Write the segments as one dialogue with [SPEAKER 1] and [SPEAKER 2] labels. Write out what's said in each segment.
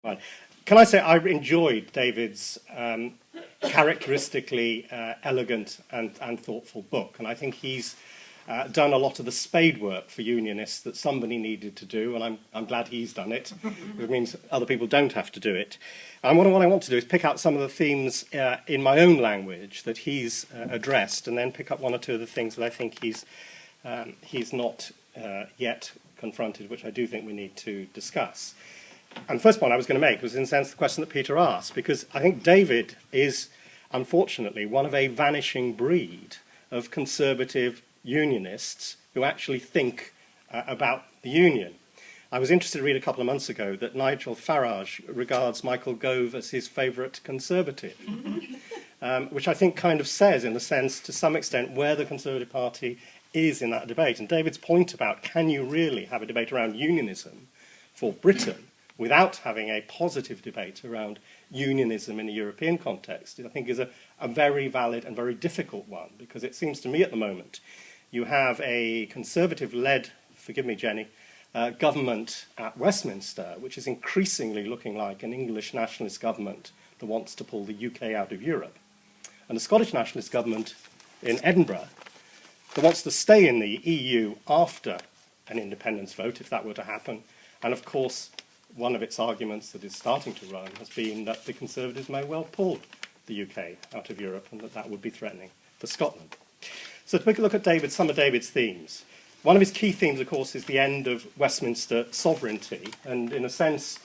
[SPEAKER 1] Right. Can I say I enjoyed David's characteristically elegant and thoughtful book, and I think he's done a lot of the spade work for unionists that somebody needed to do, and I'm glad he's done it. It means other people don't have to do it. And what I want to do is pick out some of the themes in my own language that he's addressed, and then pick up one or two of the things that I think he's not yet confronted, which I do think we need to discuss. And the first point I was going to make was, in a sense, the question that Peter asked, because I think David is, unfortunately, one of a vanishing breed of conservative unionists who actually think about the union. I was interested to read a couple of months ago that Nigel Farage regards Michael Gove as his favourite conservative, which I think kind of says, in a sense, to some extent, where the Conservative Party is in that debate. And David's point about can you really have a debate around unionism for Britain without having a positive debate around unionism in a European context, I think is a very valid and very difficult one, because it seems to me at the moment you have a Conservative-led, forgive me, Jenny, government at Westminster, which is increasingly looking like an English nationalist government that wants to pull the UK out of Europe, and a Scottish nationalist government in Edinburgh that wants to stay in the EU after an independence vote, if that were to happen. And of course, one of its arguments that is starting to run has been that the Conservatives may well pull the UK out of Europe, and that would be threatening for Scotland. So to take a look at some of David's themes. One of his key themes, of course, is the end of Westminster sovereignty. And in a sense,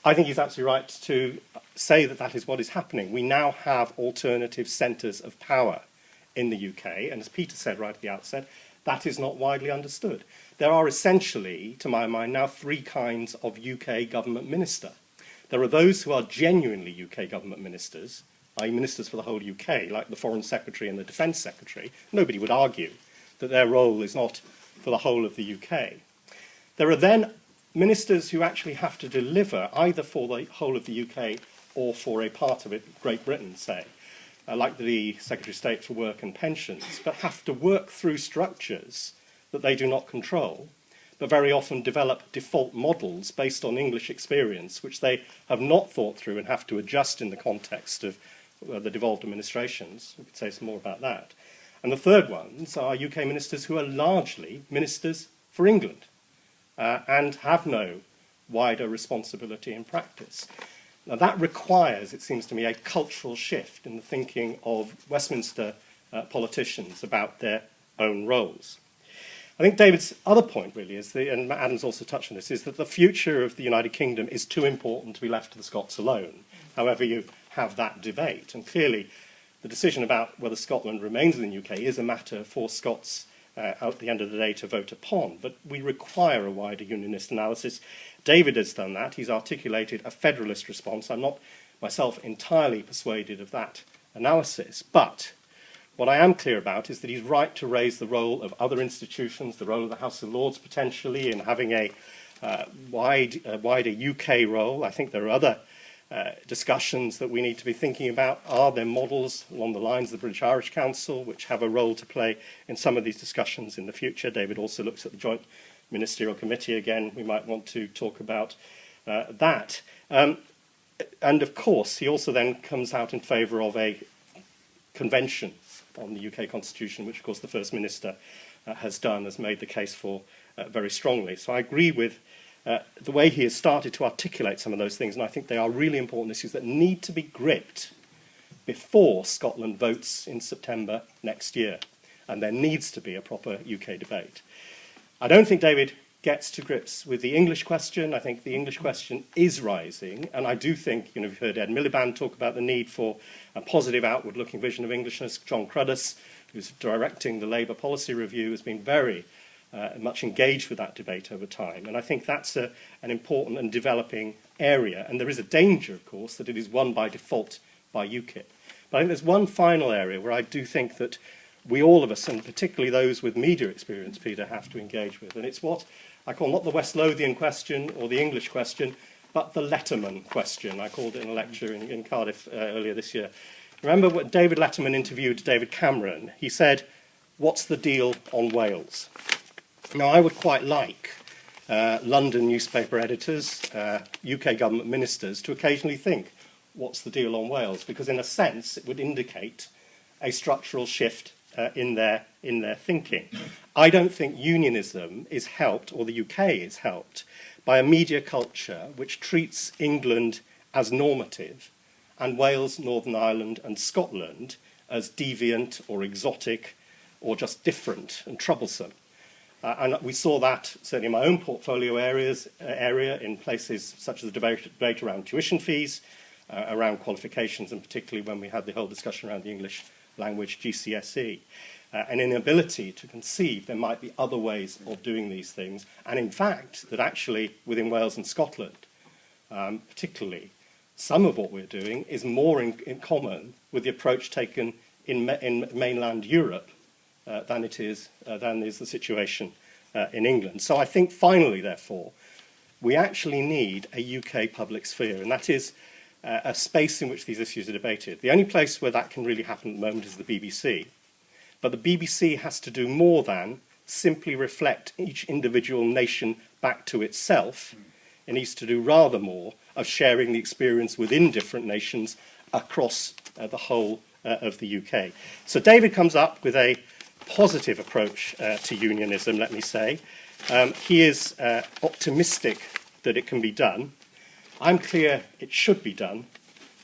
[SPEAKER 1] I think he's absolutely right to say that that is what is happening. We now have alternative centres of power in the UK. And as Peter said right at the outset, that is not widely understood. There are essentially, to my mind, now three kinds of UK government minister. There are those who are genuinely UK government ministers, i.e. ministers for the whole UK, like the Foreign Secretary and the Defence Secretary. Nobody would argue that their role is not for the whole of the UK. There are then ministers who actually have to deliver either for the whole of the UK or for a part of it, Great Britain, say, like the Secretary of State for Work and Pensions, but have to work through structures that they do not control, but very often develop default models based on English experience, which they have not thought through and have to adjust in the context of the devolved administrations. We could say some more about that. And the third ones are UK ministers who are largely ministers for England and have no wider responsibility in practice. Now that requires, it seems to me, a cultural shift in the thinking of Westminster politicians about their own roles. I think David's other point really is, and Adam's also touched on this, is that the future of the United Kingdom is too important to be left to the Scots alone, however you have that debate. And clearly the decision about whether Scotland remains in the UK is a matter for Scots at the end of the day to vote upon, but we require a wider unionist analysis. David has done that. He's articulated a federalist response. I'm not myself entirely persuaded of that analysis, but what I am clear about is that he's right to raise the role of other institutions, the role of the House of Lords potentially in having a wider UK role. I think there are other discussions that we need to be thinking about. Are there models along the lines of the British-Irish Council which have a role to play in some of these discussions in the future? David also looks at the Joint Ministerial Committee. Again, we might want to talk about that. And of course, he also then comes out in favour of a convention on the UK Constitution, which of course the First Minister has done, has made the case for very strongly. So I agree with the way he has started to articulate some of those things, and I think they are really important issues that need to be gripped before Scotland votes in September next year, and there needs to be a proper UK debate. I don't think David gets to grips with the English question. I think the English question is rising, and I do think, you've heard Ed Miliband talk about the need for a positive outward-looking vision of Englishness. John Cruddas, who's directing the Labour Policy Review, has been very much engaged with that debate over time, and I think that's an important and developing area, and there is a danger, of course, that it is won by default by UKIP. But I think there's one final area where I do think that we, all of us, and particularly those with media experience, Peter, have to engage with, and it's what I call not the West Lothian question or the English question, but the Letterman question. I called it in a lecture in Cardiff earlier this year. Remember what David Letterman interviewed David Cameron? He said, "What's the deal on Wales?" Now, I would quite like London newspaper editors, UK government ministers, to occasionally think, what's the deal on Wales? Because in a sense, it would indicate a structural shift in their thinking. I don't think unionism is helped, or the UK is helped, by a media culture which treats England as normative and Wales, Northern Ireland and Scotland as deviant or exotic or just different and troublesome. And we saw that certainly in my own portfolio area in places such as the debate around tuition fees, around qualifications, and particularly when we had the whole discussion around the English language GCSE. An inability to conceive there might be other ways of doing these things, and in fact that actually within Wales and Scotland particularly, some of what we're doing is more in common with the approach taken in mainland Europe than is the situation in England. So I think finally, therefore, we actually need a UK public sphere, and that is a space in which these issues are debated. The only place where that can really happen at the moment is the BBC. But the BBC has to do more than simply reflect each individual nation back to itself. It needs to do rather more of sharing the experience within different nations across the whole of the UK. So David comes up with a positive approach to unionism, let me say. He is optimistic that it can be done. I'm clear it should be done,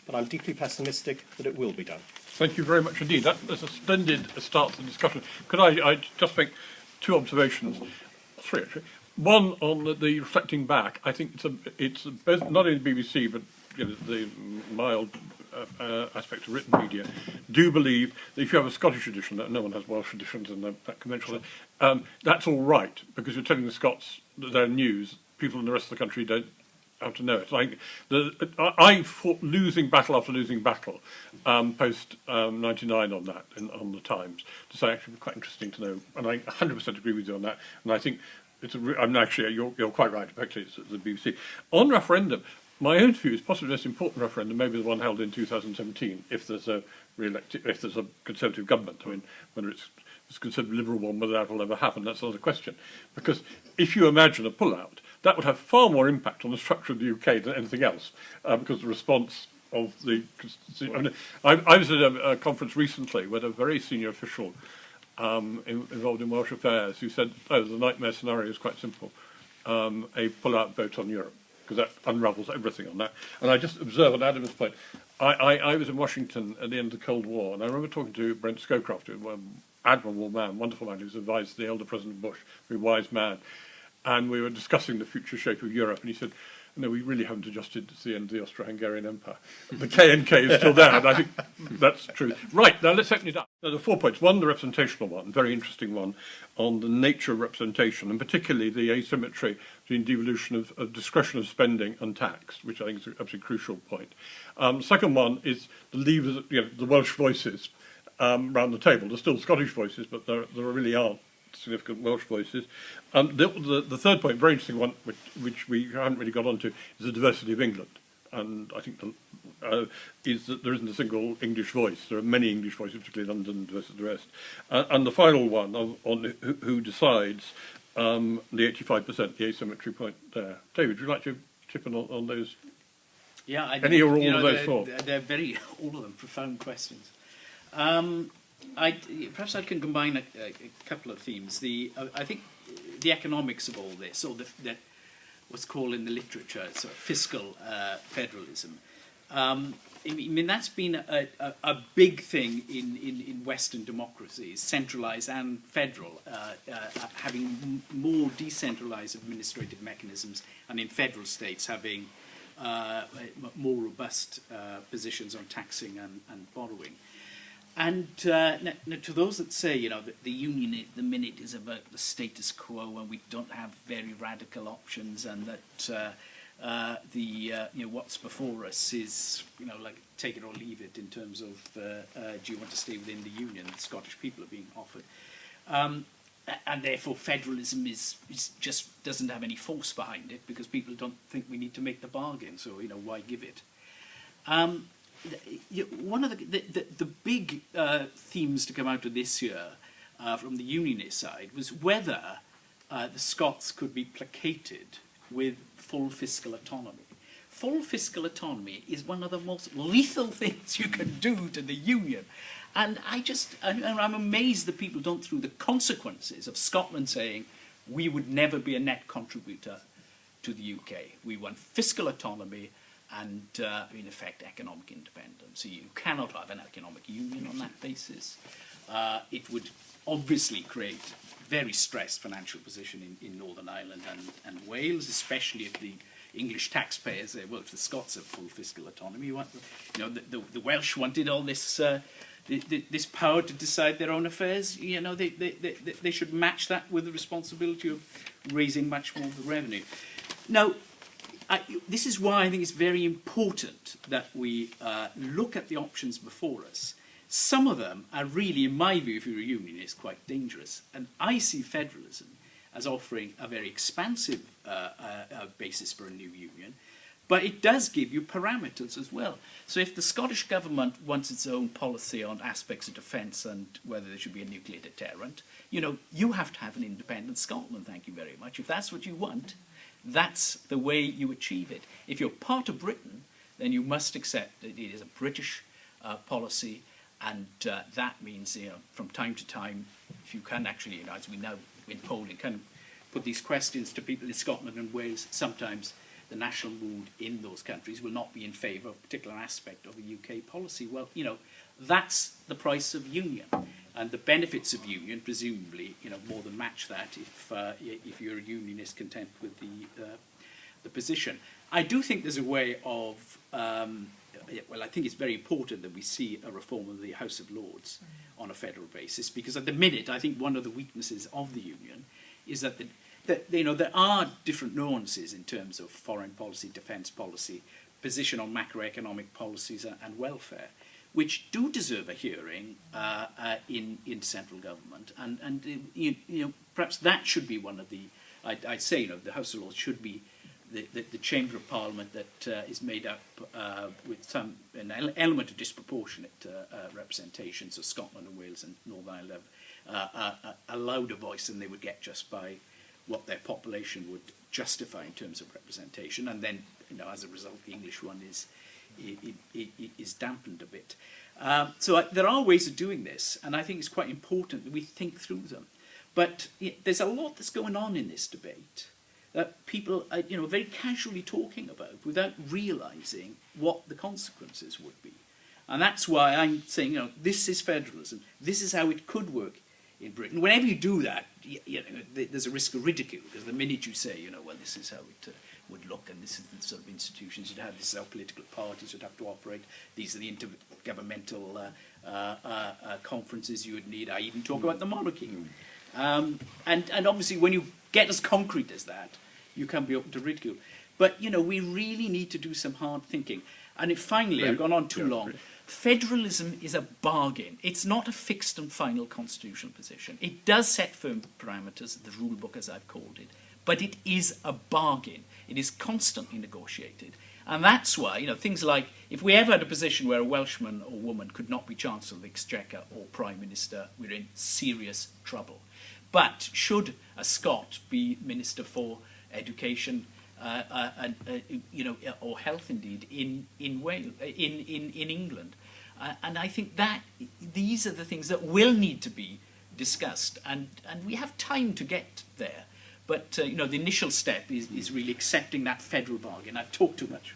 [SPEAKER 1] but I'm deeply pessimistic that it will be done.
[SPEAKER 2] Thank you very much indeed. That's a splendid start to the discussion. Could I just make two observations? Three, actually. One, on the reflecting back, I think it's both not only the BBC, but the mild aspects of written media, do believe that if you have a Scottish edition, that no one has Welsh editions and that conventional, that's all right, because you're telling the Scots that they're news. People in the rest of the country don't have to know it. I fought losing battle after losing battle post 99 on that, on the Times, to say actually it's quite interesting to know, and I 100% agree with you on that, and I think you're quite right, actually it's the BBC. On referendum, my own view is possibly the most important referendum, maybe the one held in 2017, if there's a Conservative government. I mean, whether it's a Conservative Liberal one, whether that will ever happen, that's another question. Because if you imagine a pull-out, that would have far more impact on the structure of the UK than anything else, because the response of the... I was at a conference recently with a very senior official involved in Welsh affairs who said, the nightmare scenario is quite simple, a pull-out vote on Europe, because that unravels everything on that. And I just observe on Adam's point, I was in Washington at the end of the Cold War, and I remember talking to Brent Scowcroft, an admirable man, wonderful man, who's advised the elder President Bush, very wise man. And we were discussing the future shape of Europe, and he said, no, we really haven't adjusted to the end of the Austro-Hungarian Empire. The KNK is still there, and I think that's true. Right, now let's open it up. Now, there are 4 points. One, the representational one, very interesting one, on the nature of representation, and particularly the asymmetry between devolution of discretion of spending and tax, which I think is an absolutely crucial point. Second one is the levers, the Welsh voices around the table. There's still Scottish voices, but there really aren't significant Welsh voices. The third point, very interesting one, which we haven't really got onto, is the diversity of England. And I think is that there isn't a single English voice. There are many English voices, particularly London versus the rest. And the final one on who decides, the 85%, the asymmetry point there. David, would you like to chip in on those?
[SPEAKER 3] Yeah,
[SPEAKER 2] any or all of those four?
[SPEAKER 3] They're all of them profound questions. Perhaps I can combine a couple of themes. I think the economics of all this, or what's called in the literature sort of fiscal federalism. I mean, that's been a big thing in Western democracies, centralised and federal, having more decentralised administrative mechanisms, and in federal states having more robust positions on taxing and borrowing. And to those that say, that the union at the minute is about the status quo and we don't have very radical options, and that what's before us is, like take it or leave it in terms of do you want to stay within the union? The Scottish people are being offered, and therefore federalism is just doesn't have any force behind it because people don't think we need to make the bargain. So why give it? One of the big themes to come out of this year from the unionist side was whether the Scots could be placated with full fiscal autonomy. Full fiscal autonomy is one of the most lethal things you can do to the Union. And I'm amazed that people don't through the consequences of Scotland saying we would never be a net contributor to the UK. We want fiscal autonomy and, in effect, economic independence. So you cannot have an economic union on that basis. It would obviously create very stressed financial position in Northern Ireland and Wales, especially if the English taxpayers say, well, if the Scots have full fiscal autonomy, the Welsh wanted all this this power to decide their own affairs. They should match that with the responsibility of raising much more of the revenue. Now, this is why I think it's very important that we look at the options before us. Some of them are really, in my view, if you're a unionist, quite dangerous. And I see federalism as offering a very expansive basis for a new union, but it does give you parameters as well. So if the Scottish government wants its own policy on aspects of defence and whether there should be a nuclear deterrent, you have to have an independent Scotland, thank you very much. If that's what you want, that's the way you achieve it. If you're part of Britain, then you must accept that it is a British policy, and that means, from time to time, if you can actually, as we know in polling, can put these questions to people in Scotland and Wales, sometimes the national mood in those countries will not be in favour of a particular aspect of the UK policy. Well, that's the price of union. And the benefits of union, presumably, more than match that if you're a unionist content with the position. I do think there's a way of, I think it's very important that we see a reform of the House of Lords on a federal basis, because at the minute, I think one of the weaknesses of the union is that there are different nuances in terms of foreign policy, defence policy, position on macroeconomic policies and welfare, which do deserve a hearing in central government, and perhaps that should be one of the. I'd say the House of Lords should be the chamber of Parliament that is made up with an element of disproportionate representation. So Scotland and Wales and Northern Ireland have a louder voice than they would get just by what their population would justify in terms of representation, and then as a result, the English one is dampened a bit. So there are ways of doing this, and I think it's quite important that we think through them. But there's a lot that's going on in this debate that people are very casually talking about without realising what the consequences would be. And that's why I'm saying, this is federalism. This is how it could work in Britain. Whenever you do that, there's a risk of ridicule, because the minute you say, well, this is how it would look, and this is the sort of institutions you'd have, this is how political parties would have to operate, these are the intergovernmental conferences you would need. I even talk about the monarchy. And obviously, when you get as concrete as that, you can be open to ridicule. But, we really need to do some hard thinking. And finally, I've gone on too long. Federalism is a bargain. It's not a fixed and final constitutional position. It does set firm parameters, the rule book as I've called it, but it is a bargain. It is constantly negotiated. And that's why, things like, if we ever had a position where a Welshman or woman could not be Chancellor of the Exchequer or Prime Minister, we're in serious trouble. But should a Scot be Minister for Education, or health indeed in Wales, in England, and I think that these are the things that will need to be discussed, and we have time to get there. But the initial step is really accepting that federal bargain. I've talked too much.